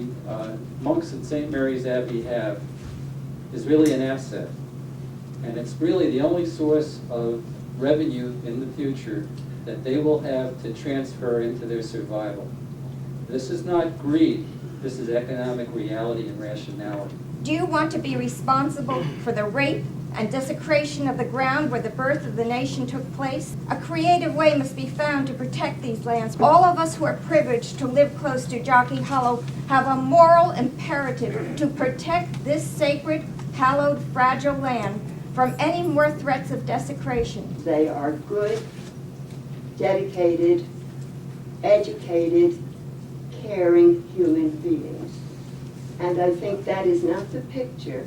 the monks at St. Mary's Abbey have is really an asset. And it's really the only source of revenue in the future that they will have to transfer into their survival. This is not greed. This is economic reality and rationality. Do you want to be responsible for the rape and desecration of the ground where the birth of the nation took place? A creative way must be found to protect these lands. All of us who are privileged to live close to Jockey Hollow have a moral imperative to protect this sacred, hallowed, fragile land from any more threats of desecration. They are good, dedicated, educated, caring human beings. And I think that is not the picture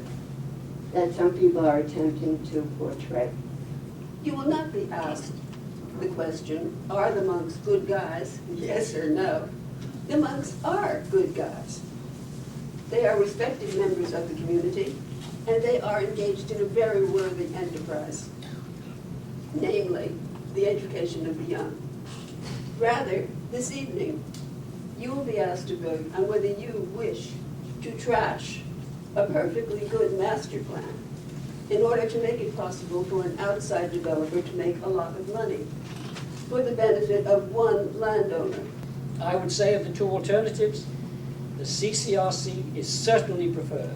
that some people are attempting to portray. You will not be asked the question, are the monks good guys? Yes or no. The monks are good guys. They are respected members of the community, and they are engaged in a very worthy enterprise, namely the education of the young. Rather, this evening, you will be asked to vote on whether you wish to trash a perfectly good master plan in order to make it possible for an outside developer to make a lot of money for the benefit of one landowner. I would say of the two alternatives, the CCRC is certainly preferred.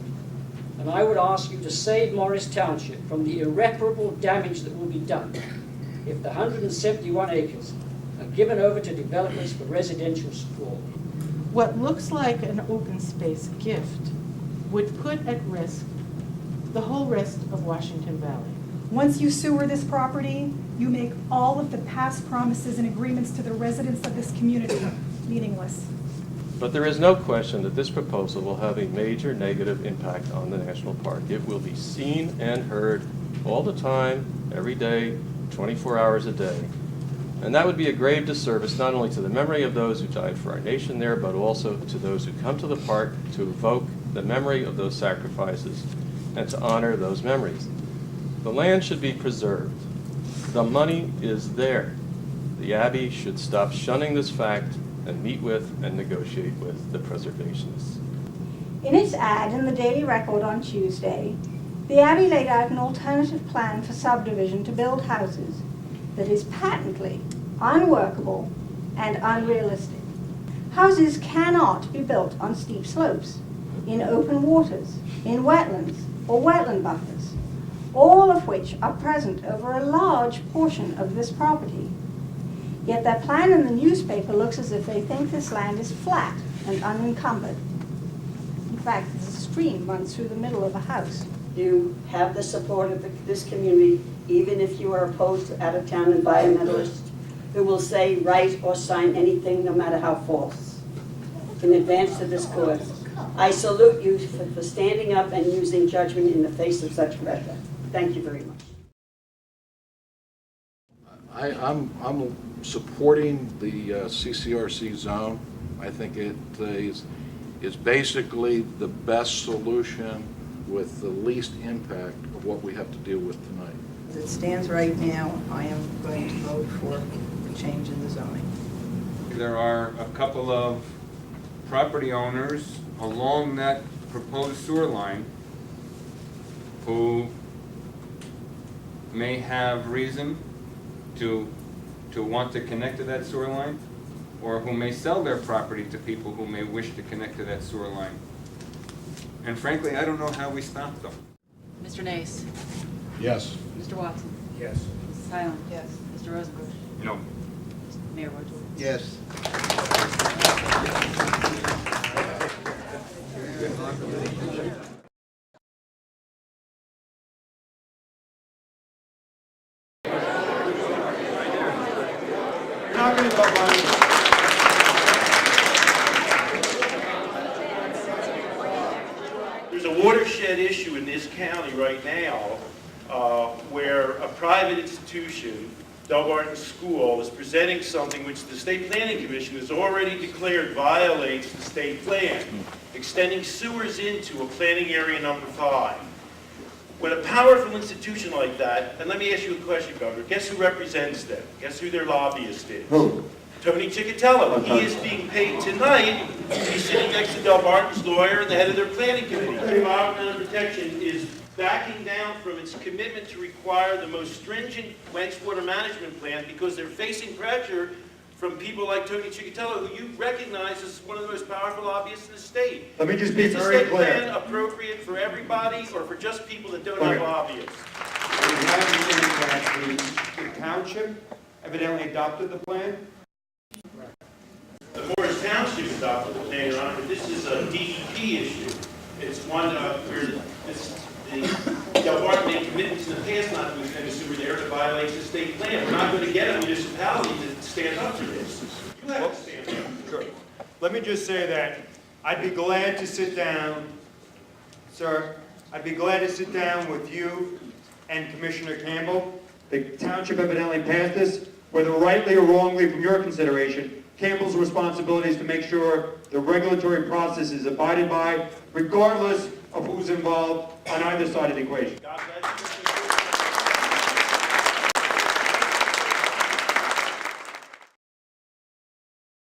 And I would ask you to save Morris Township from the irreparable damage that will be done if the 171 acres are given over to developers for residential sprawl. What looks like an open space gift would put at risk the whole rest of Washington Valley. Once you sewer this property, you make all of the past promises and agreements to the residents of this community meaningless. But there is no question that this proposal will have a major negative impact on the national park. It will be seen and heard all the time, every day, 24 hours a day. And that would be a grave disservice not only to the memory of those who died for our nation there, but also to those who come to the park to evoke the memory of those sacrifices and to honor those memories. The land should be preserved. The money is there. The Abbey should stop shunning this fact and meet with and negotiate with the preservationists. In its ad in the Daily Record on Tuesday, the Abbey laid out an alternative plan for subdivision to build houses that is patently unworkable and unrealistic. Houses cannot be built on steep slopes, in open waters, in wetlands, or wetland buffers, all of which are present over a large portion of this property. Yet their plan in the newspaper looks as if they think this land is flat and unencumbered. In fact, there's a stream runs through the middle of a house. You have the support of this community, even if you are opposed to out-of-town environmentalists who will say, write, or sign anything, no matter how false. In advance to this cause, I salute you for standing up and using judgment in the face of such pressure. Thank you very much. I'm supporting the CCRC zone. I think it is basically the best solution with the least impact of what we have to deal with tonight. As it stands right now, I am going to vote for a change in the zoning. There are a couple of property owners along that proposed sewer line who may have reason to want to connect to that sewer line, or who may sell their property to people who may wish to connect to that sewer line. And frankly, I don't know how we stop them. Mr. Nace? Yes. Mr. Watson? Yes. Mrs. Hyland? Yes. Mr. Rosenbush? No. Mayor Rogers? Yes. There's a watershed issue in this county right now where a private institution, Delbarton School, is presenting something which the State Planning Commission has already declared violates the state plan, extending sewers into a planning area number 5. When a powerful institution like that, and let me ask you a question, Governor, guess who represents them? Guess who their lobbyist is? Who? Tony Chickatello. He is being paid tonight. He's sitting next to Delbarton's lawyer and the head of their planning committee. Environmental Protection is backing down from its commitment to require the most stringent wastewater management plan because they're facing pressure from people like Tony Chickatello, who you recognize as one of the most powerful lobbyists in the state. Let me just be very clear. Is the state plan appropriate for everybody or for just people that don't have lobbyists? We have that the township evidently adopted the plan. The Morris Township adopted the plan, Your Honor, but this is a DEP issue. It's one where the Delbarton made commitments in the past not to extend a sewer there that violates the state plan. We're not going to get a municipality to stand up for this. You have to stand up. Sure. Let me just say that I'd be glad to sit down, sir, I'd be glad to sit down with you and Commissioner Campbell. The township evidently passed this, whether rightly or wrongly from your consideration. Campbell's responsibility is to make sure the regulatory process is abided by, regardless of who's involved on either side of the equation. God bless you.